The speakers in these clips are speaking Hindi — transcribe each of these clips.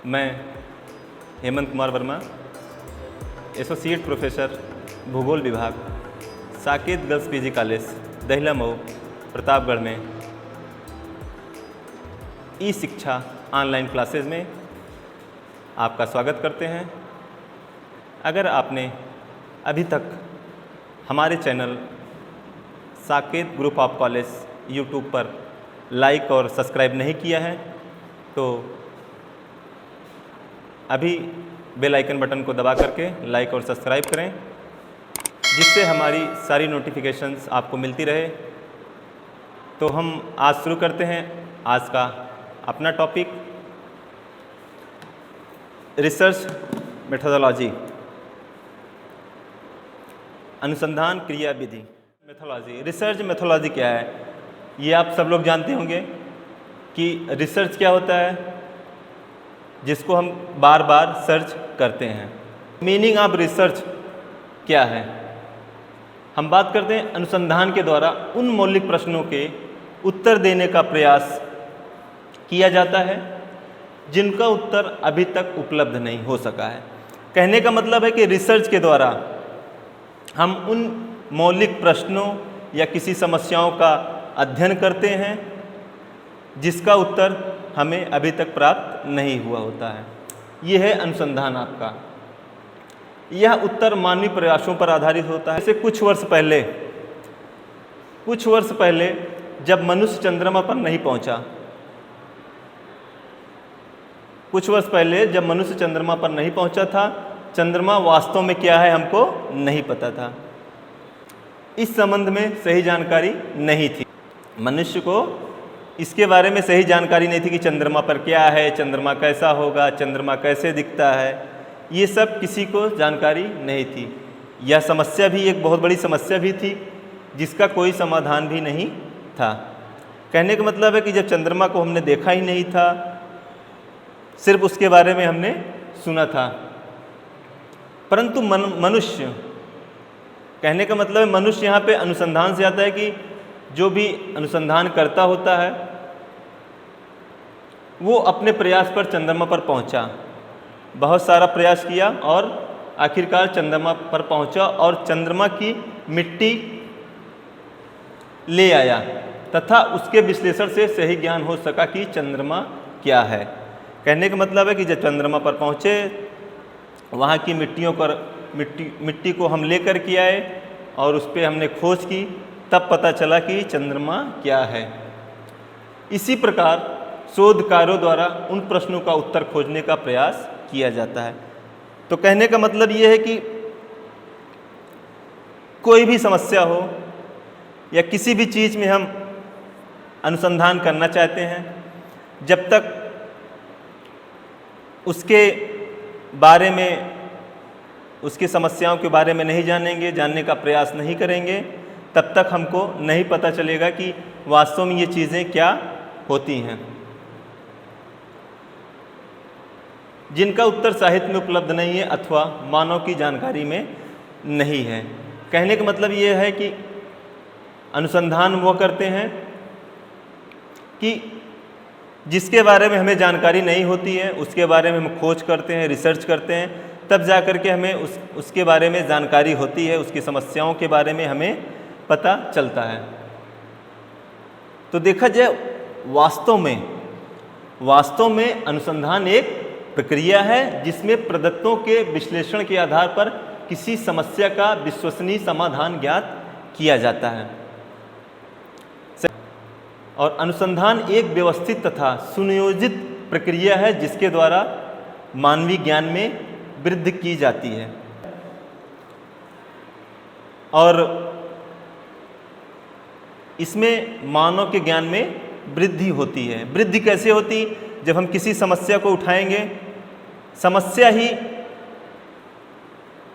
मैं हेमंत कुमार वर्मा, एसोसिएट प्रोफेसर भूगोल विभाग, Saket girls PG college, Dahila Mau, Pratapgarh में ई शिक्षा ऑनलाइन क्लासेज में आपका स्वागत करते हैं। अगर आपने अभी तक हमारे channel Saket group of college YouTube पर लाइक और सब्सक्राइब नहीं किया है तो अभी बेल आइकन बटन को दबा करके लाइक और सब्सक्राइब करें, जिससे हमारी सारी नोटिफिकेशंस आपको मिलती रहे। तो हम आज शुरू करते हैं आज का अपना टॉपिक, रिसर्च मेथोडोलॉजी, अनुसंधान क्रिया विधि। मेथोडोलॉजी, रिसर्च मेथोडोलॉजी क्या है, ये आप सब लोग जानते होंगे कि रिसर्च क्या होता है, जिसको हम बार बार सर्च करते हैं। मीनिंग ऑफ रिसर्च क्या है? हम बात करते हैं अनुसंधान के द्वारा उन मौलिक प्रश्नों के उत्तर देने का प्रयास किया जाता है जिनका उत्तर अभी तक उपलब्ध नहीं हो सका है। कहने का मतलब है कि रिसर्च के द्वारा हम उन मौलिक प्रश्नों या किसी समस्याओं का अध्ययन करते हैं जिसका उत्तर हमें अभी तक प्राप्त नहीं हुआ होता है। यह है अनुसंधान आपका। यह उत्तर मानवीय प्रयासों पर आधारित होता है। जैसे कुछ वर्ष पहले जब मनुष्य चंद्रमा पर नहीं पहुंचा, था, चंद्रमा वास्तव में क्या है हमको नहीं पता था। इस संबंध में सही जानकारी नहीं थी। मनुष्य को इसके बारे में सही जानकारी नहीं थी कि चंद्रमा पर क्या है, चंद्रमा कैसा होगा, चंद्रमा कैसे दिखता है, ये सब किसी को जानकारी नहीं थी। यह समस्या भी एक बहुत बड़ी समस्या भी थी जिसका कोई समाधान भी नहीं था। कहने का मतलब है कि जब चंद्रमा को हमने देखा ही नहीं था, सिर्फ उसके बारे में हमने सुना था, परंतु मनुष्य, कहने का मतलब है मनुष्य यहाँ पे अनुसंधान से आता है कि जो भी अनुसंधान करता होता है वो अपने प्रयास पर चंद्रमा पर पहुंचा, बहुत सारा प्रयास किया और आखिरकार चंद्रमा पर पहुंचा और चंद्रमा की मिट्टी ले आया तथा उसके विश्लेषण से सही ज्ञान हो सका कि चंद्रमा क्या है। कहने का मतलब है कि जब चंद्रमा पर पहुंचे, वहाँ की मिट्टी को हम लेकर के आए और उस पर हमने खोज की, तब पता चला कि चंद्रमा क्या है। इसी प्रकार शोध कार्यों द्वारा उन प्रश्नों का उत्तर खोजने का प्रयास किया जाता है। तो कहने का मतलब ये है कि कोई भी समस्या हो या किसी भी चीज़ में हम अनुसंधान करना चाहते हैं, जब तक उसके बारे में, उसकी समस्याओं के बारे में नहीं जानेंगे, जानने का प्रयास नहीं करेंगे, तब तक हमको नहीं पता चलेगा कि वास्तव में ये चीज़ें क्या होती हैं, जिनका उत्तर साहित्य में उपलब्ध नहीं है अथवा मानव की जानकारी में नहीं है। कहने का मतलब ये है कि अनुसंधान वो करते हैं कि जिसके बारे में हमें जानकारी नहीं होती है उसके बारे में हम खोज करते हैं, रिसर्च करते हैं, तब जा कर के हमें उसके बारे में जानकारी होती है, उसकी समस्याओं के बारे में हमें पता चलता है। तो देखा जाए वास्तव में अनुसंधान एक प्रक्रिया है जिसमें प्रदत्तों के विश्लेषण के आधार पर किसी समस्या का विश्वसनीय समाधान ज्ञात किया जाता है। और अनुसंधान एक व्यवस्थित तथा सुनियोजित प्रक्रिया है जिसके द्वारा मानवीय ज्ञान में वृद्धि की जाती है। और इसमें मानव के ज्ञान में वृद्धि होती है। वृद्धि कैसे होती? जब हम किसी समस्या को उठाएंगे, समस्या ही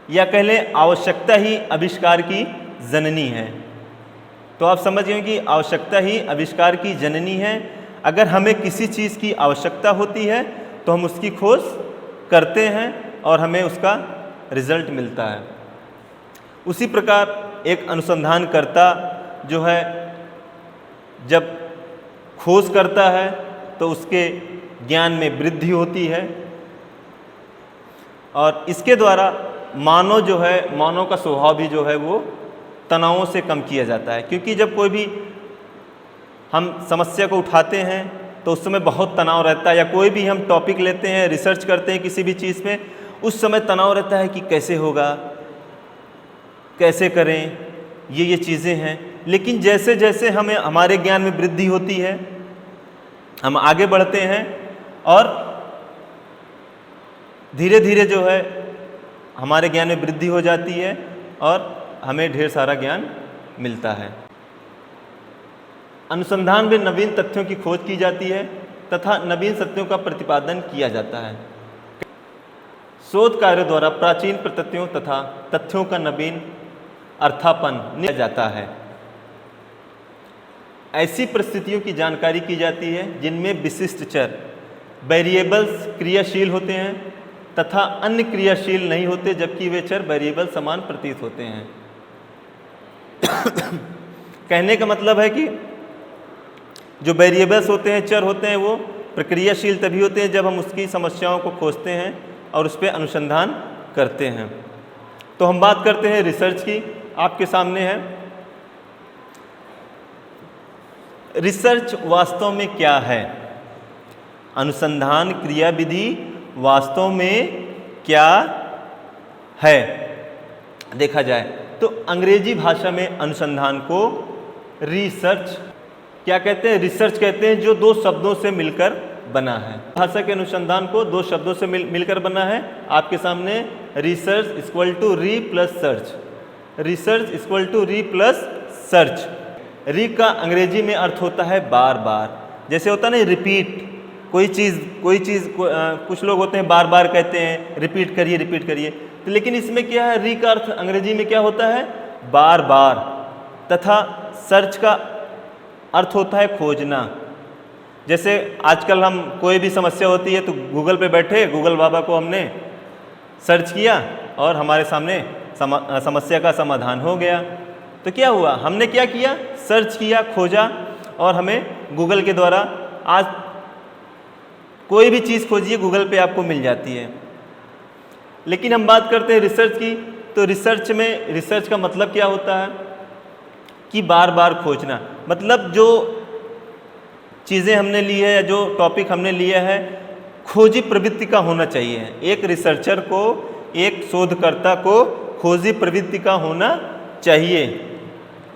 या कह लें आवश्यकता ही आविष्कार की जननी है। तो आप समझ गए कि आवश्यकता ही आविष्कार की जननी है। अगर हमें किसी चीज़ की आवश्यकता होती है तो हम उसकी खोज करते हैं और हमें उसका रिजल्ट मिलता है। उसी प्रकार एक अनुसंधानकर्ता जो है जब खोज करता है तो उसके ज्ञान में वृद्धि होती है और इसके द्वारा मानव का स्वभाव भी जो है वो तनावों से कम किया जाता है। क्योंकि जब कोई भी हम समस्या को उठाते हैं तो उस समय बहुत तनाव रहता है, या कोई भी हम टॉपिक लेते हैं, रिसर्च करते हैं किसी भी चीज़ में, उस समय तनाव रहता है कि कैसे होगा, कैसे करें, ये चीज़ें हैं। लेकिन जैसे जैसे हमें हमारे ज्ञान में वृद्धि होती है, हम आगे बढ़ते हैं और धीरे धीरे जो है हमारे ज्ञान में वृद्धि हो जाती है और हमें ढेर सारा ज्ञान मिलता है। अनुसंधान में नवीन तथ्यों की खोज की जाती है तथा नवीन सत्यों का प्रतिपादन किया जाता है। शोध कार्यों द्वारा प्राचीन प्रतीतियों तथा तथ्यों का नवीन अर्थापन किया जाता है। ऐसी परिस्थितियों की जानकारी की जाती है जिनमें विशिष्ट चर वेरिएबल्स क्रियाशील होते हैं तथा अन्य क्रियाशील नहीं होते, जबकि वे चर वेरिएबल समान प्रतीत होते हैं। कहने का मतलब है कि जो वेरिएबल्स होते हैं, चर होते हैं, वो प्रक्रियाशील तभी होते हैं जब हम उसकी समस्याओं को खोजते हैं और उस पर अनुसंधान करते हैं। तो हम बात करते हैं रिसर्च की। आपके सामने है रिसर्च वास्तव में क्या है, अनुसंधान क्रियाविधि वास्तव में क्या है। देखा जाए तो अंग्रेजी भाषा में अनुसंधान को रिसर्च क्या कहते हैं, रिसर्च कहते हैं, जो दो शब्दों से मिलकर बना है। भाषा के अनुसंधान को दो शब्दों से मिलकर बना है। आपके सामने research equal to re plus search, research equal to re plus search. Re का अंग्रेजी में अर्थ होता है बार बार, जैसे होता है ना रिपीट, कोई चीज़ कुछ लोग होते हैं बार बार कहते हैं रिपीट करिए। तो लेकिन इसमें क्या है, री का अर्थ अंग्रेजी में क्या होता है, बार बार, तथा सर्च का अर्थ होता है खोजना। जैसे आजकल हम कोई भी समस्या होती है तो गूगल पे बैठे गूगल बाबा को हमने सर्च किया और हमारे सामने समस्या का समाधान हो गया। तो क्या हुआ, हमने क्या किया, सर्च किया, खोजा, और हमें गूगल के द्वारा आज कोई भी चीज़ खोजिए गूगल पे आपको मिल जाती है। लेकिन हम बात करते हैं रिसर्च की, तो रिसर्च का मतलब क्या होता है कि बार बार खोजना। मतलब जो चीज़ें हमने ली है या जो टॉपिक हमने लिया है, खोजी प्रवृत्ति का होना चाहिए। एक रिसर्चर को, एक शोधकर्ता को खोजी प्रवृत्ति का होना चाहिए।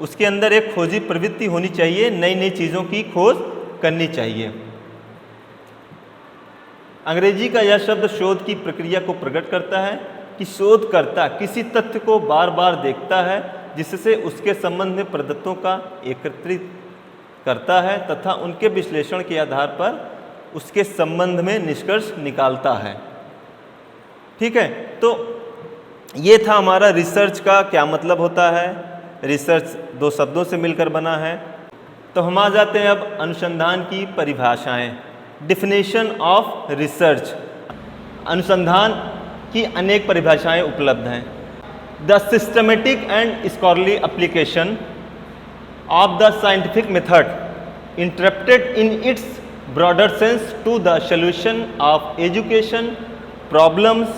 उसके अंदर एक खोजी प्रवृत्ति होनी चाहिए, नई नई चीज़ों की खोज करनी चाहिए। अंग्रेजी का यह शब्द शोध की प्रक्रिया को प्रकट करता है कि शोधकर्ता किसी तथ्य को बार बार देखता है जिससे उसके संबंध में प्रदत्तों का एकत्रित करता है तथा उनके विश्लेषण के आधार पर उसके संबंध में निष्कर्ष निकालता है। ठीक है, तो ये था हमारा रिसर्च का क्या मतलब होता है। रिसर्च दो शब्दों से मिलकर बना है। तो हम आ जाते हैं अब अनुसंधान की परिभाषाएं। Definition of research. अनुसंधान की अनेक परिभाषाएं उपलब्ध हैं। The systematic and scholarly application of the scientific method interpreted in its broader sense to the solution of education problems,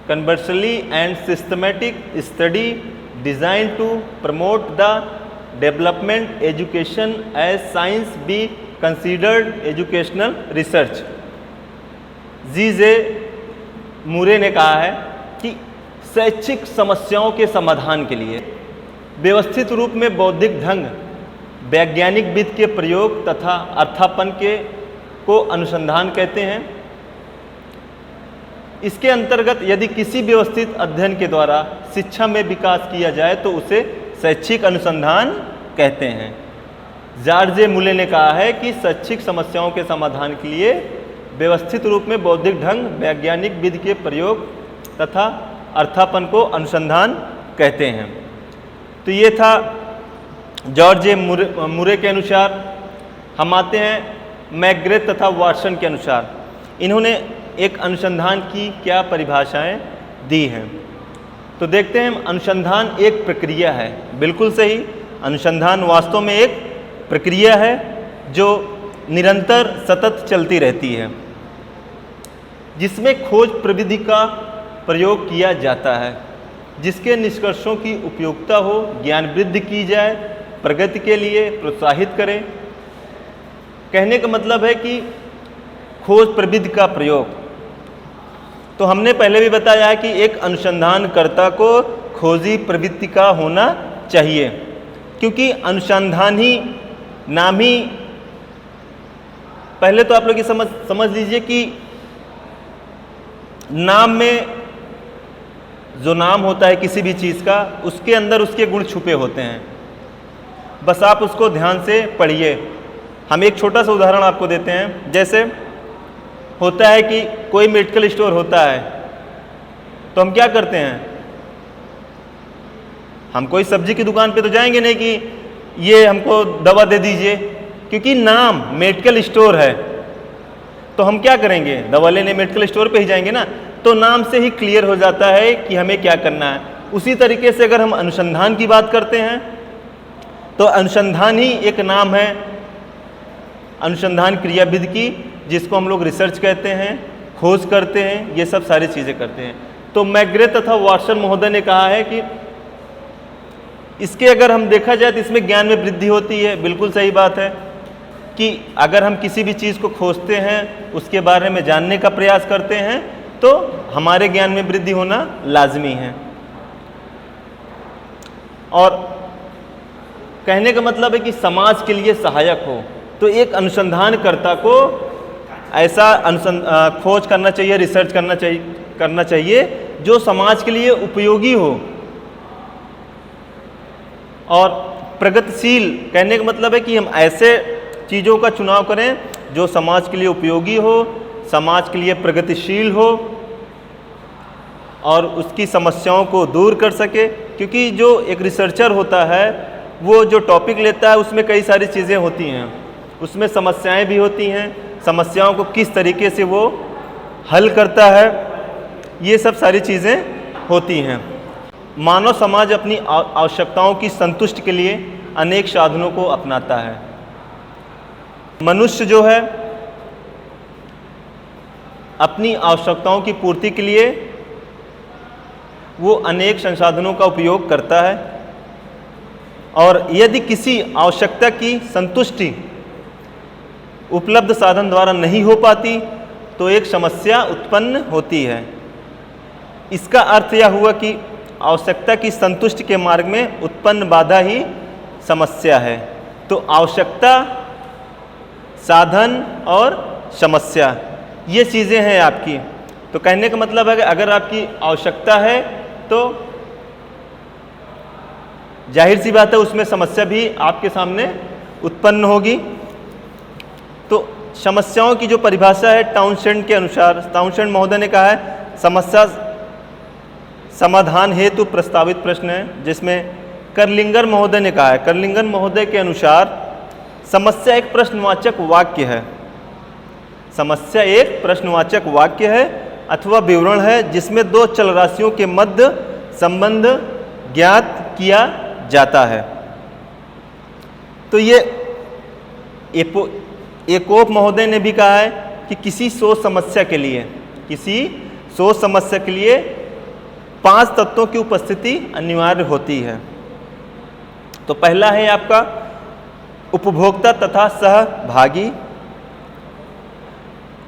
conversely and systematic study designed to promote the development education as science be considered educational research। जी.जे. मूरे ने कहा है कि शैक्षिक समस्याओं के समाधान के लिए व्यवस्थित रूप में बौद्धिक ढंग, वैज्ञानिक विधि के प्रयोग तथा अर्थापन को अनुसंधान कहते हैं। इसके अंतर्गत यदि किसी व्यवस्थित अध्ययन के द्वारा शिक्षा में विकास किया जाए तो उसे शैक्षिक अनुसंधान कहते हैं। जॉर्ज मूले ने कहा है कि शैक्षिक समस्याओं के समाधान के लिए व्यवस्थित रूप में बौद्धिक ढंग, वैज्ञानिक विधि के प्रयोग तथा अर्थापन को अनुसंधान कहते हैं। तो ये था जॉर्ज मूरे के अनुसार। हम आते हैं मैकग्रे तथा वाटसन के अनुसार। इन्होंने एक अनुसंधान की क्या परिभाषाएं दी हैं। तो देखते हैं हम, अनुसंधान एक प्रक्रिया है। बिल्कुल सही, अनुसंधान वास्तव में एक प्रक्रिया है जो निरंतर सतत चलती रहती है, जिसमें खोज प्रविधि का प्रयोग किया जाता है, जिसके निष्कर्षों की उपयोगिता हो, ज्ञान वृद्धि की जाए, प्रगति के लिए प्रोत्साहित करें। कहने का मतलब है कि खोज प्रविधि का प्रयोग। तो हमने पहले भी बताया है कि एक अनुसंधानकर्ता को खोजी प्रवृत्ति का होना चाहिए, क्योंकि अनुसंधान ही नाम ही, पहले तो आप लोग ये समझ लीजिए कि नाम में जो नाम होता है किसी भी चीज़ का, उसके अंदर उसके गुण छुपे होते हैं। बस आप उसको ध्यान से पढ़िए। हम एक छोटा सा उदाहरण आपको देते हैं। जैसे होता है कि कोई मेडिकल स्टोर होता है, तो हम क्या करते हैं, हम कोई सब्जी की दुकान पे तो जाएंगे नहीं कि ये हमको दवा दे दीजिए, क्योंकि नाम मेडिकल स्टोर है। तो हम क्या करेंगे, दवा लेने मेडिकल स्टोर पे ही जाएंगे ना। तो नाम से ही क्लियर हो जाता है कि हमें क्या करना है। उसी तरीके से अगर हम अनुसंधान की बात करते हैं, तो अनुसंधान ही एक नाम है अनुसंधान क्रियाविधि की, जिसको हम लोग रिसर्च कहते हैं, खोज करते हैं, ये सब सारी चीज़ें करते हैं। तो मैग्रे तथा वाटसन महोदय ने कहा है कि इसके अगर हम देखा जाए तो इसमें ज्ञान में वृद्धि होती है। बिल्कुल सही बात है कि अगर हम किसी भी चीज़ को खोजते हैं, उसके बारे में जानने का प्रयास करते हैं, तो हमारे ज्ञान में वृद्धि होना लाजमी है। और कहने का मतलब है कि समाज के लिए सहायक हो, तो एक अनुसंधानकर्ता को ऐसा खोज करना चाहिए, रिसर्च करना चाहिए जो समाज के लिए उपयोगी हो और प्रगतिशील। कहने का मतलब है कि हम ऐसे चीज़ों का चुनाव करें जो समाज के लिए उपयोगी हो, समाज के लिए प्रगतिशील हो और उसकी समस्याओं को दूर कर सके। क्योंकि जो एक रिसर्चर होता है, वो जो टॉपिक लेता है उसमें कई सारी चीज़ें होती हैं, उसमें समस्याएं भी होती हैं, समस्याओं को किस तरीके से वो हल करता है, ये सब सारी चीज़ें होती हैं। मानव समाज अपनी आवश्यकताओं की संतुष्टि के लिए अनेक साधनों को अपनाता है। मनुष्य जो है अपनी आवश्यकताओं की पूर्ति के लिए वो अनेक संसाधनों का उपयोग करता है, और यदि किसी आवश्यकता की संतुष्टि उपलब्ध साधन द्वारा नहीं हो पाती तो एक समस्या उत्पन्न होती है। इसका अर्थ यह हुआ कि आवश्यकता की संतुष्टि के मार्ग में उत्पन्न बाधा ही समस्या है। तो आवश्यकता, साधन और समस्या, ये चीज़ें हैं आपकी। तो कहने का मतलब है कि अगर आपकी आवश्यकता है तो जाहिर सी बात है उसमें समस्या भी आपके सामने उत्पन्न होगी। तो समस्याओं की जो परिभाषा है टाउनशेंड के अनुसार, टाउनशेंड महोदय ने कहा है समस्या समाधान हेतु प्रस्तावित प्रश्न है, जिसमें करलिंगर महोदय ने कहा है, करलिंगर महोदय के अनुसार समस्या एक प्रश्नवाचक वाक्य है। समस्या एक प्रश्नवाचक वाक्य है अथवा विवरण है जिसमें दो चल राशियों के मध्य संबंध ज्ञात किया जाता है। तो ये एकोप महोदय ने भी कहा है कि किसी सोच समस्या के लिए 5 तत्वों की उपस्थिति अनिवार्य होती है। तो पहला है आपका उपभोक्ता तथा सहभागी।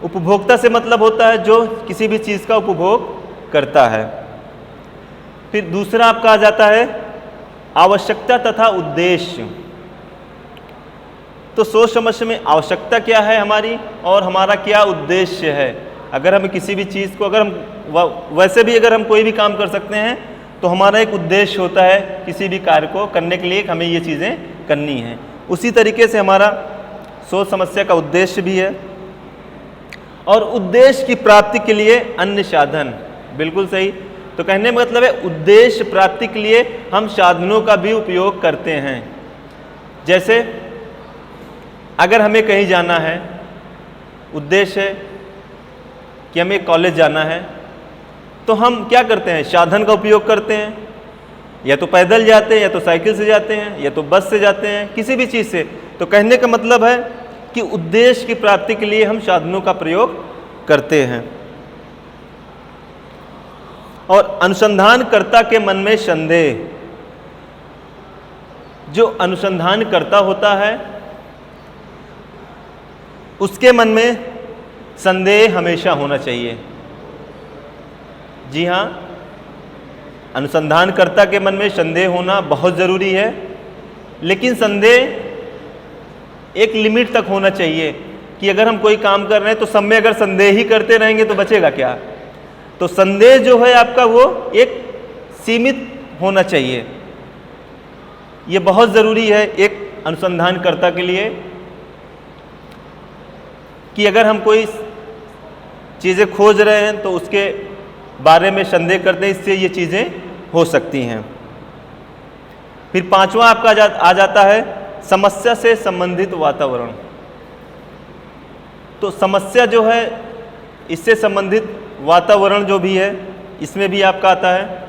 उपभोक्ता से मतलब होता है जो किसी भी चीज़ का उपभोग करता है। फिर दूसरा आपका आ जाता है आवश्यकता तथा उद्देश्य। तो सोच समस्या में आवश्यकता क्या है हमारी और हमारा क्या उद्देश्य है। अगर हम किसी भी चीज़ को, अगर हम वैसे भी अगर हम कोई भी काम कर सकते हैं तो हमारा एक उद्देश्य होता है किसी भी कार्य को करने के लिए, हमें ये चीज़ें करनी हैं। उसी तरीके से हमारा सोच समस्या का उद्देश्य भी है, और उद्देश्य की प्राप्ति के लिए अन्य साधन। बिल्कुल सही। तो कहने का मतलब है उद्देश्य प्राप्ति के लिए हम साधनों का भी उपयोग करते हैं। जैसे अगर हमें कहीं जाना है, उद्देश्य है कि हमें कॉलेज जाना है, तो तो हम क्या करते हैं, साधन का उपयोग करते हैं, या तो पैदल जाते हैं, या तो साइकिल से जाते हैं, या तो बस से जाते हैं, किसी भी चीज़ से। तो कहने का मतलब है कि उद्देश्य की प्राप्ति के लिए हम साधनों का प्रयोग करते हैं। और अनुसंधानकर्ता के मन में संदेह, जो अनुसंधान करता होता है उसके मन में संदेह हमेशा होना चाहिए। जी हाँ, अनुसंधानकर्ता के मन में संदेह होना बहुत ज़रूरी है, लेकिन संदेह एक लिमिट तक होना चाहिए कि अगर हम कोई काम कर रहे हैं तो सब में अगर संदेह ही करते रहेंगे तो बचेगा क्या। तो संदेह जो है आपका वो एक सीमित होना चाहिए। ये बहुत ज़रूरी है एक अनुसंधानकर्ता के लिए कि अगर हम कोई चीज़ें खोज रहे हैं तो उसके बारे में संदेह करते हैं, इससे ये चीज़ें हो सकती हैं। फिर पांचवा आपका आ जाता है समस्या से संबंधित वातावरण। तो समस्या जो है, इससे संबंधित वातावरण जो भी है, इसमें भी आपका आता है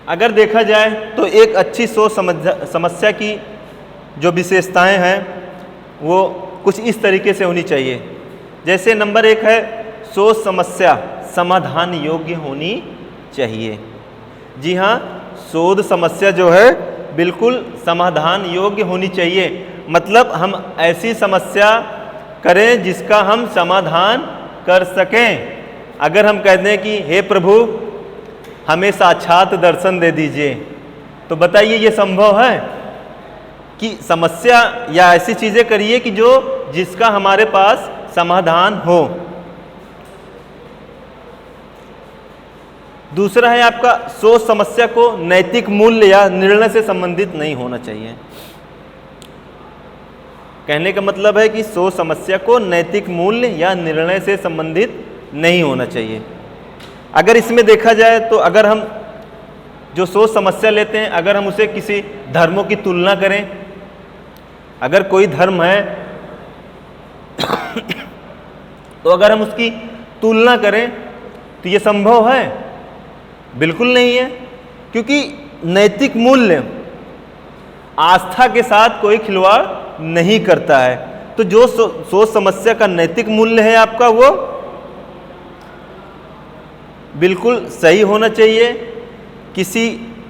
अगर देखा जाए तो एक अच्छी सोच समस्या की जो विशेषताएं हैं वो कुछ इस तरीके से होनी चाहिए। जैसे नंबर 1 है, सोच समस्या समाधान योग्य होनी चाहिए। जी हाँ, शोध समस्या जो है बिल्कुल समाधान योग्य होनी चाहिए। मतलब हम ऐसी समस्या करें जिसका हम समाधान कर सकें। अगर हम कहते हैं कि हे प्रभु हमें साक्षात दर्शन दे दीजिए, तो बताइए ये संभव है कि समस्या या ऐसी चीज़ें करिए कि जिसका हमारे पास समाधान हो। दूसरा है आपका, सोच समस्या को नैतिक मूल्य या निर्णय से संबंधित नहीं होना चाहिए। कहने का मतलब है कि सोच समस्या को नैतिक मूल्य या निर्णय से संबंधित नहीं होना चाहिए। अगर इसमें देखा जाए तो अगर हम जो सोच समस्या लेते हैं, अगर हम उसे किसी धर्मों की तुलना करें, अगर कोई धर्म है तो अगर हम उसकी तुलना करें तो ये संभव है? बिल्कुल नहीं है, क्योंकि नैतिक मूल्य आस्था के साथ कोई खिलवाड़ नहीं करता है। तो जो सोच समस्या का नैतिक मूल्य है आपका, वो बिल्कुल सही होना चाहिए। किसी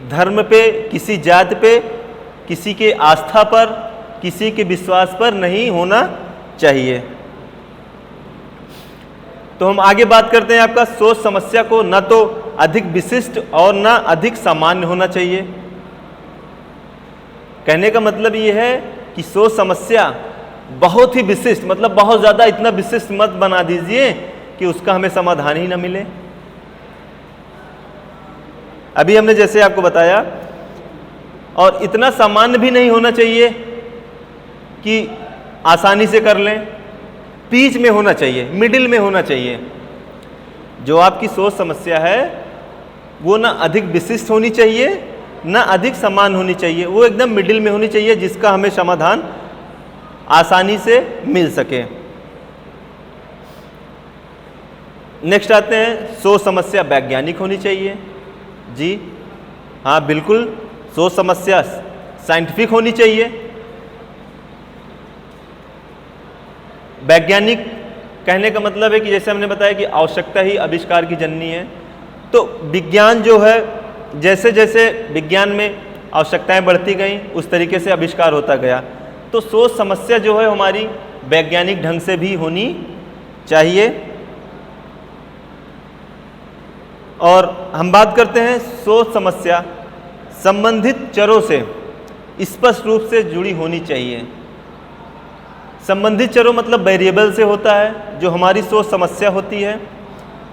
धर्म पे, किसी जाति पे, किसी के आस्था पर, किसी के विश्वास पर नहीं होना चाहिए। तो हम आगे बात करते हैं आपका, सोच समस्या को न तो अधिक विशिष्ट और न अधिक सामान्य होना चाहिए। कहने का मतलब ये है कि सोच समस्या बहुत ही विशिष्ट, मतलब बहुत ज़्यादा इतना विशिष्ट मत बना दीजिए कि उसका हमें समाधान ही ना मिले। अभी हमने जैसे आपको बताया, और इतना सामान्य भी नहीं होना चाहिए कि आसानी से कर लें, बीच में होना चाहिए, मिडिल में होना चाहिए। जो आपकी सोच समस्या है वो ना अधिक विशिष्ट होनी चाहिए, ना अधिक समान होनी चाहिए, वो एकदम मिडिल में होनी चाहिए जिसका हमें समाधान आसानी से मिल सके। नेक्स्ट आते हैं, सोच समस्या वैज्ञानिक होनी चाहिए। जी हाँ, बिल्कुल, सोच समस्या साइंटिफिक होनी चाहिए। वैज्ञानिक कहने का मतलब है कि जैसे हमने बताया कि आवश्यकता ही आविष्कार की जननी है। तो विज्ञान जो है, जैसे जैसे विज्ञान में आवश्यकताएं बढ़ती गई उस तरीके से आविष्कार होता गया। तो सोच समस्या जो है हमारी वैज्ञानिक ढंग से भी होनी चाहिए। और हम बात करते हैं, सोच समस्या संबंधित चरों से स्पष्ट रूप से जुड़ी होनी चाहिए। संबंधित चरों मतलब वेरिएबल से होता है। जो हमारी सोच समस्या होती है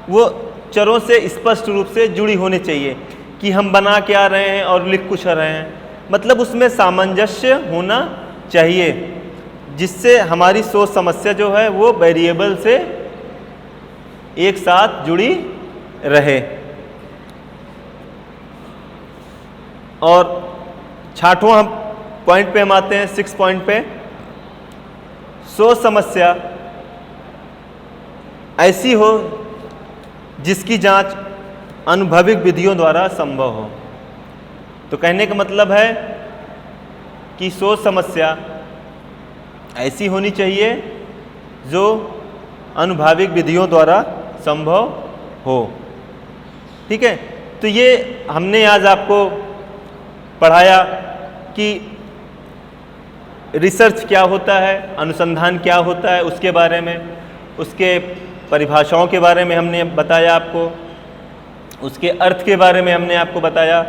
वो चरों से स्पष्ट रूप से जुड़ी होनी चाहिए कि हम बना क्या रहे हैं और लिख कुछ रहे हैं, मतलब उसमें सामंजस्य होना चाहिए जिससे हमारी सोच समस्या जो है वो वेरिएबल से एक साथ जुड़ी रहे। और 6वां पॉइंट पे हम आते हैं, 6 पॉइंट पे, सोच समस्या ऐसी हो जिसकी जांच अनुभविक विधियों द्वारा संभव हो। तो कहने का मतलब है कि सोच समस्या ऐसी होनी चाहिए जो अनुभविक विधियों द्वारा संभव हो। ठीक है, तो ये हमने आज आपको पढ़ाया कि रिसर्च क्या होता है, अनुसंधान क्या होता है, उसके बारे में, उसके परिभाषाओं के बारे में हमने बताया आपको, उसके अर्थ के बारे में हमने आपको बताया,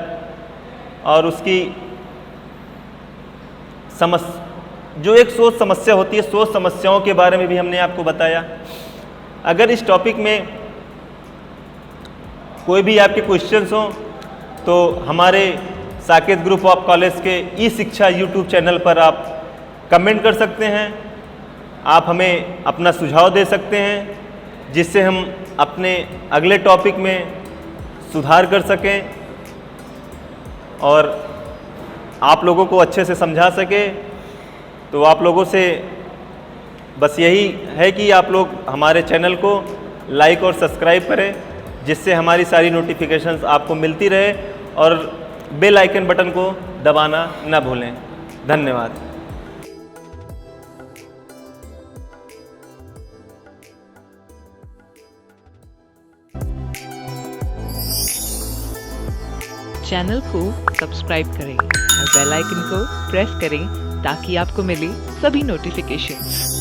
और उसकी जो एक सोच समस्या होती है, सोच समस्याओं के बारे में भी हमने आपको बताया। अगर इस टॉपिक में कोई भी आपके क्वेश्चंस हों तो हमारे साकेत ग्रुप ऑफ कॉलेज के ई शिक्षा यूट्यूब चैनल पर आप कमेंट कर सकते हैं। आप हमें अपना सुझाव दे सकते हैं जिससे हम अपने अगले टॉपिक में सुधार कर सकें और आप लोगों को अच्छे से समझा सकें। तो आप लोगों से बस यही है कि आप लोग हमारे चैनल को लाइक और सब्सक्राइब करें, जिससे हमारी सारी नोटिफिकेशंस आपको मिलती रहे, और बेल आइकन बटन को दबाना न भूलें। धन्यवाद। चैनल को सब्सक्राइब करें और बेल आइकन को प्रेस करें ताकि आपको मिले सभी नोटिफिकेशंस।